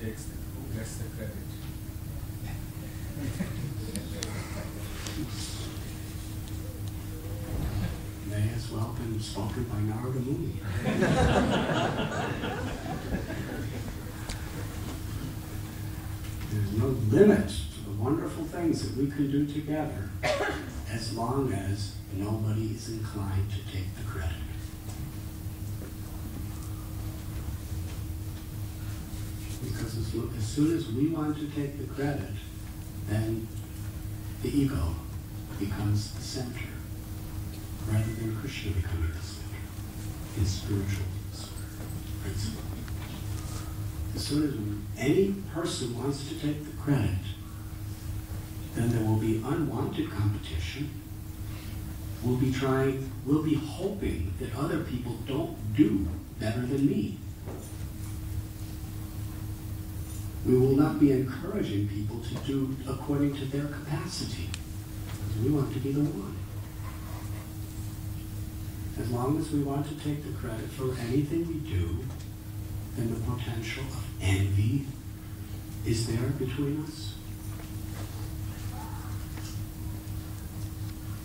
who gets the credit? May as well have been spoken by Narada Muni. There's no limit to the wonderful things that we can do together as long as nobody is inclined to take the credit. Because as soon as we want to take the credit, then the ego becomes the center, rather than Krishna becoming the center in spiritual principle. As soon as any person wants to take the credit, then there will be unwanted competition. We'll be hoping that other people don't do better than me. We will not be encouraging people to do according to their capacity. We want to be the one. As long as we want to take the credit for anything we do, then the potential of envy is there between us.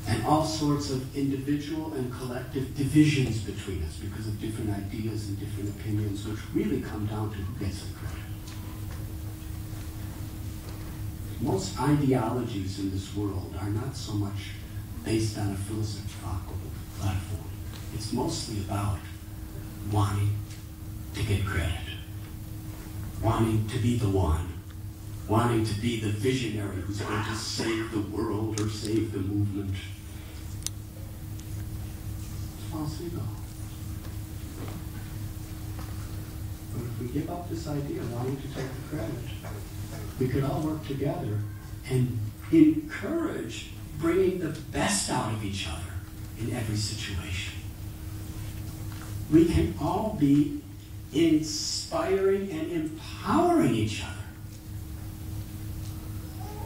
And all sorts of individual and collective divisions between us because of different ideas and different opinions, which really come down to who gets the credit. Most ideologies in this world are not so much based on a philosophical platform. It's mostly about wanting to get credit, wanting to be the one, wanting to be the visionary who's going to save the world or save the movement. It's false ego. But if we give up this idea of wanting to take the credit, we could all work together and encourage bringing the best out of each other in every situation. We can all be inspiring and empowering each other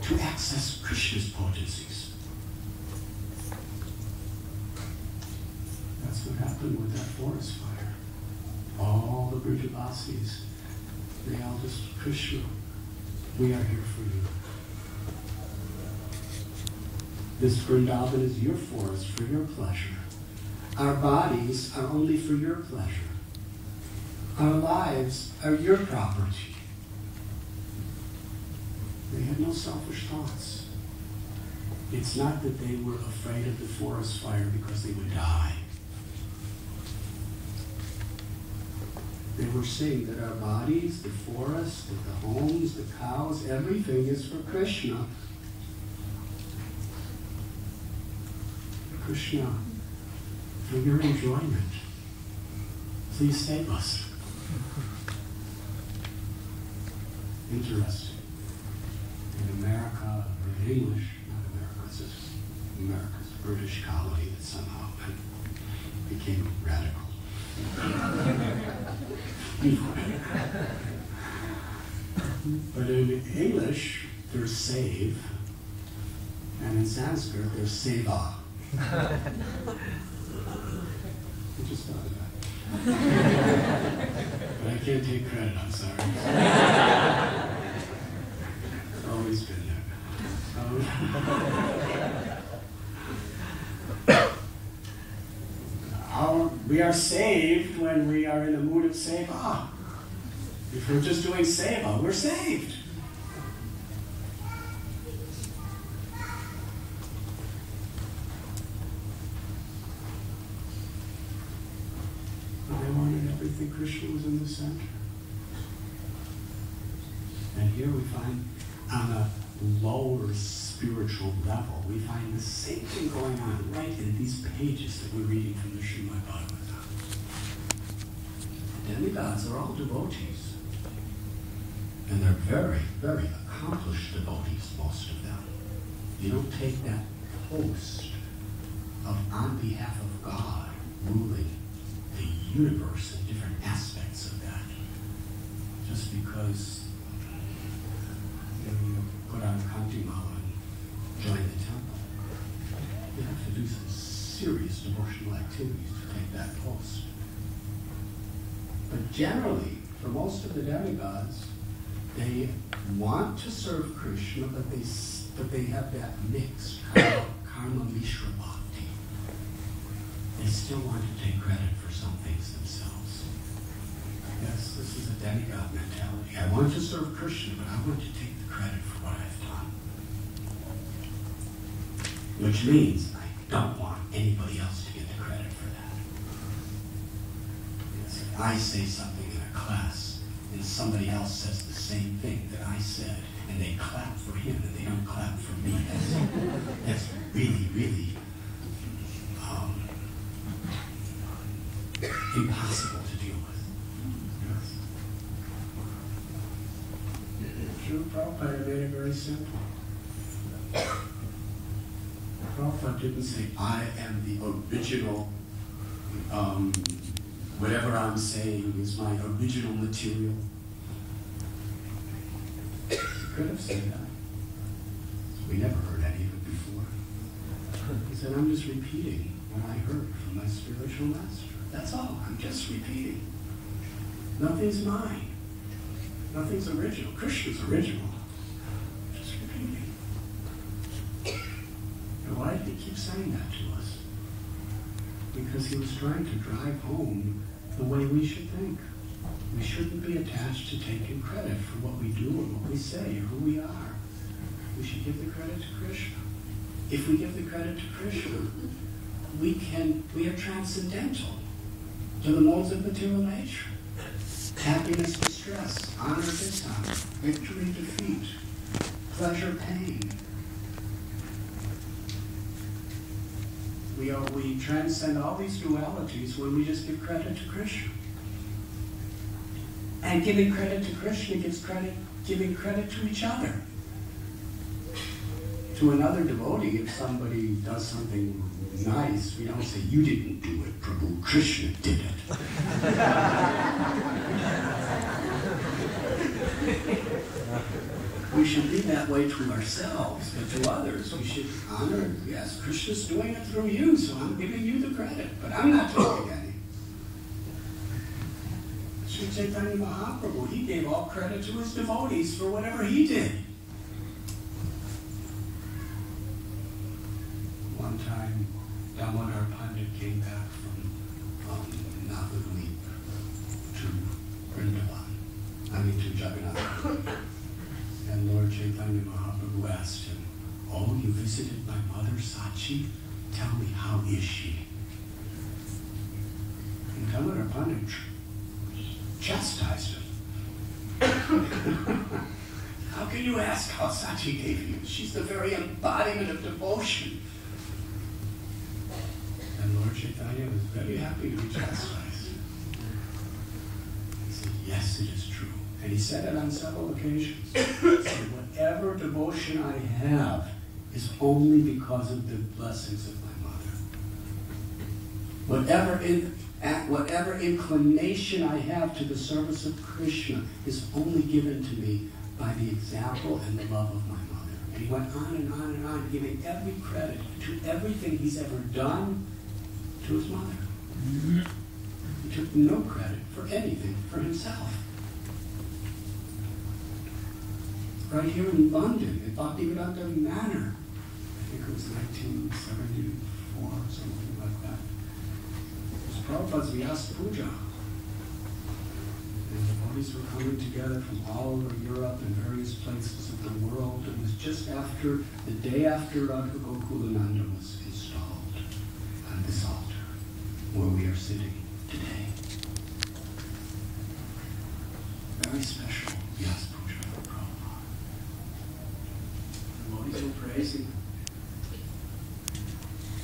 to access Krishna's potencies. That's what happened with that forest fire. All the Brijabasis, they all just, Krishna, we are here for you. This Vrindavan is your forest for your pleasure. Our bodies are only for your pleasure. Our lives are your property. They had no selfish thoughts. It's not that they were afraid of the forest fire because they would die. They were saying that our bodies, the forest, the homes, the cows, everything is for Krishna. Krishna, for your enjoyment, please save us. Interesting. In America, or in English, not America, it's just America's British colony that somehow became radical. But in English, there's save, and in Sanskrit, there's seva. I just thought of that. But I can't take credit, I'm sorry. It's always been there. We are saved when we are in the mood of seva. If we're just doing seva, we're saved. But they wanted everything. Krishna was in the center. And here we find, on a lower spiritual level, we find the same thing going on right in these pages that we're reading from the Srimad Bhagavatam. Demigods are all devotees. And they're very, very accomplished devotees, most of them. You don't take that post of on behalf of God ruling the universe and different aspects of that just because you put on Kantimala and join the temple. You have to do some serious devotional activities to take that post. But generally, for most of the demigods, They want to serve Krishna, but they have that mixed karma mishra bhakti. They still want to take credit for some things themselves. Yes, this is a demigod mentality. I want to serve Krishna, but I want to take the credit for what I've done. Which means I don't want anybody else to get the credit for that. Yes, if I say something in a class, and somebody else says the same thing that I said, and they clap for him, and they don't clap for me, that's really, really impossible to deal with. Yes. Srila Prabhupada made it very simple. Prabhupada didn't say, I am the original, whatever I'm saying is my original material. He could have said that. We never heard any of it before. He said, I'm just repeating what I heard from my spiritual master. That's all. I'm just repeating. Nothing's mine. Nothing's original. Krishna's original. Just repeating. And why did he keep saying that to us? Because he was trying to drive home the way we should think. We shouldn't be attached to taking credit for what we do or what we say or who we are. We should give the credit to Krishna. If we give the credit to Krishna, we are transcendental to the modes of material nature. Happiness, distress, honor, dishonor, victory, defeat, pleasure, pain. We transcend all these dualities when we just give credit to Krishna. And giving credit to Krishna gives giving credit to each other. To another devotee, if somebody does something nice, we don't say, you didn't do it, Prabhu, Krishna did it. We should be that way to ourselves, but to others, we should honor, yes, Krishna's doing it through you, so I'm giving you the credit, but I'm not taking any. Sri Chaitanya Mahaprabhu, he gave all credit to his devotees for whatever he did. One time, Damodar Pandit came back from Navadvip to Jagannath. And Lord Chaitanya Mahaprabhu asked him, oh, you visited my mother Sachi? Tell me, how is she? And Damodar Pandit chastised him. How can you ask how Sachi gave you? She's the very embodiment of devotion. And Lord Chaitanya was very happy to be chastised. He said, yes, it is true. And he said it on several occasions. He said, whatever devotion I have is only because of the blessings of my mother. Whatever inclination I have to the service of Krishna is only given to me by the example and the love of my mother. And he went on and on and on, giving every credit to everything he's ever done to his mother. He took no credit for anything for himself. Right here in London, at Bhaktivedanta Manor, I think it was 1974 or something like that. It was Prabhupada's Vyasa Puja. And devotees were coming together from all over Europe and various places of the world. It was just after, the day after Radha Gokulananda was installed on this altar, where we are sitting today. Very special Vyasa Puja for Prabhupada. Devotees were praising him.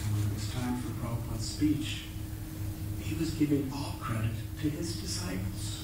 And when it was time for Prabhupada's speech, he was giving all credit to his disciples.